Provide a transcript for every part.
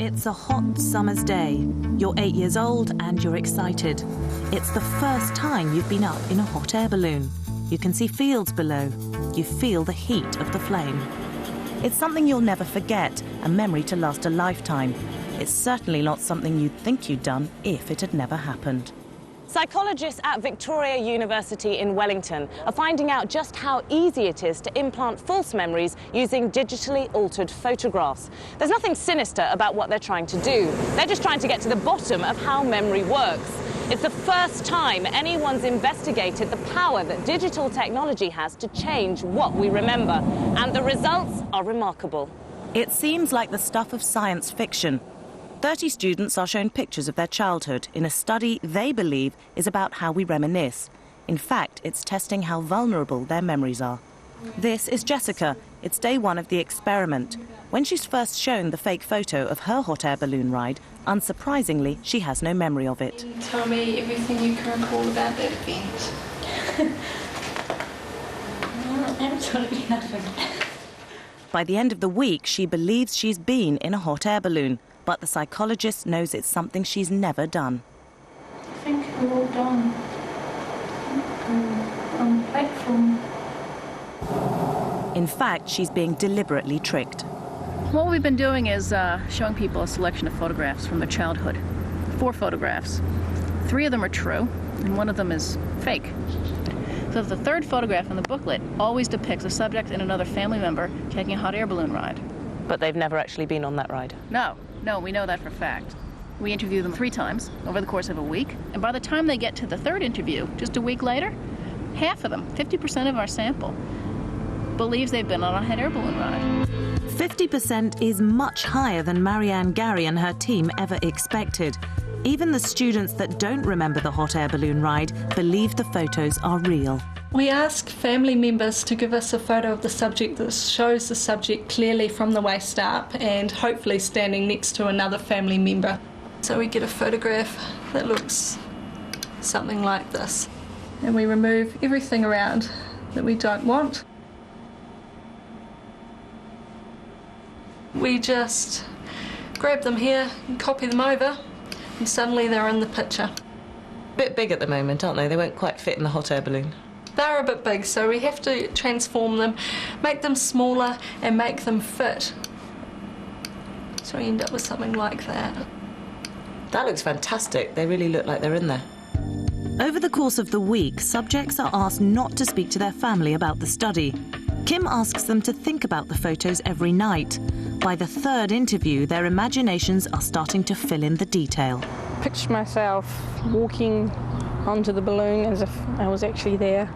It's a hot summer's day. You're 8 years old and you're excited. It's the first time you've been up in a hot air balloon. You can see fields below. You feel the heat of the flame. It's something you'll never forget, a memory to last a lifetime. It's certainly not something you'd think you'd done if it had never happened. Psychologists at Victoria University in Wellington are finding out just how easy it is to implant false memories using digitally altered photographs. There's nothing sinister about what they're trying to do. They're just trying to get to the bottom of how memory works. It's the first time anyone's investigated the power that digital technology has to change what we remember, and the results are remarkable. It seems like the stuff of science fiction. 30 students are shown pictures of their childhood in a study they believe is about how we reminisce. In fact, it's testing how vulnerable their memories are. This is Jessica. It's day one of the experiment. When she's first shown the fake photo of her hot air balloon ride, unsurprisingly, she has no memory of it. Tell me everything you can recall about that event. Absolutely nothing. By the end of the week, she believes she's been in a hot air balloon, but the psychologist knows it's something she's never done. I think we're all done on the platform. In fact, she's being deliberately tricked. What we've been doing is showing people a selection of photographs from their childhood. 4 photographs. 3 of them are true, and 1 of them is fake. So the 3rd photograph in the booklet always depicts a subject and another family member taking a hot air balloon ride. But they've never actually been on that ride. No, we know that for a fact. We interview them 3 times over the course of a week, and by the time they get to the 3rd interview, just a week later, half of them, 50% of our sample, believes they've been on a hot air balloon ride. 50% is much higher than Marianne Gary and her team ever expected. Even the students that don't remember the hot air balloon ride believe the photos are real. We ask family members to give us a photo of the subject that shows the subject clearly from the waist up and hopefully standing next to another family member. So we get a photograph that looks something like this. And we remove everything around that we don't want. We just grab them here and copy them over, and suddenly they're in the picture. Bit big at the moment, aren't they? They won't quite fit in the hot air balloon. They're a bit big, so we have to transform them, make them smaller and make them fit. So we end up with something like that. That looks fantastic. They really look like they're in there. Over the course of the week, subjects are asked not to speak to their family about the study. Kim asks them to think about the photos every night. By the 3rd interview, their imaginations are starting to fill in the detail. Picture myself walking onto the balloon as if I was actually there,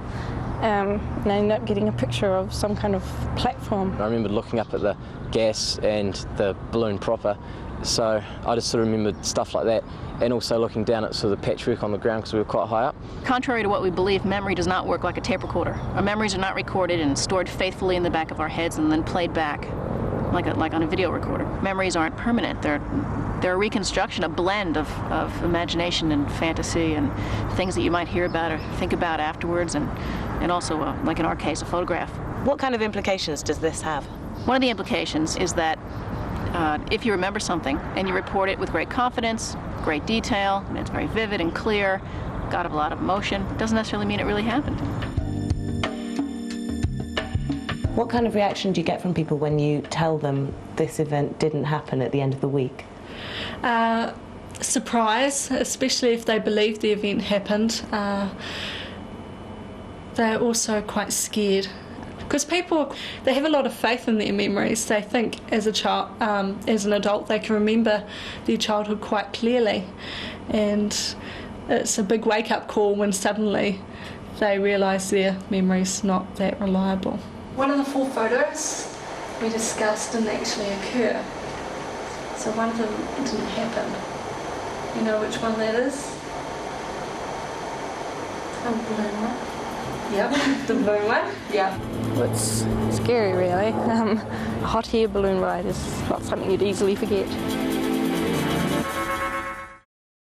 and I ended up getting a picture of some kind of platform. I remember looking up at the gas and the balloon proper, so I just sort of remembered stuff like that, and also looking down at sort of the patchwork on the ground because we were quite high up. Contrary to what we believe, memory does not work like a tape recorder. Our memories are not recorded and stored faithfully in the back of our heads and then played back like on a video recorder. Memories aren't permanent. They're a reconstruction, a blend of imagination and fantasy and things that you might hear about or think about afterwards, and also, like in our case, a photograph. What kind of implications does this have? One of the implications is that if you remember something and you report it with great confidence, great detail, and it's very vivid and clear, got a lot of emotion, it doesn't necessarily mean it really happened. What kind of reaction do you get from people when you tell them this event didn't happen at the end of the week? Surprise, especially if they believe the event happened. They're also quite scared because people, they have a lot of faith in their memories. They think as a child, as an adult, they can remember their childhood quite clearly, and it's a big wake-up call when suddenly they realise their memory's not that reliable. One of the 4 photos we discussed didn't actually occur. So one of them didn't happen. You know which one that is? The balloon one. Yep, the balloon one. Yep. Well, it's scary, really. A hot air balloon ride is not something you'd easily forget.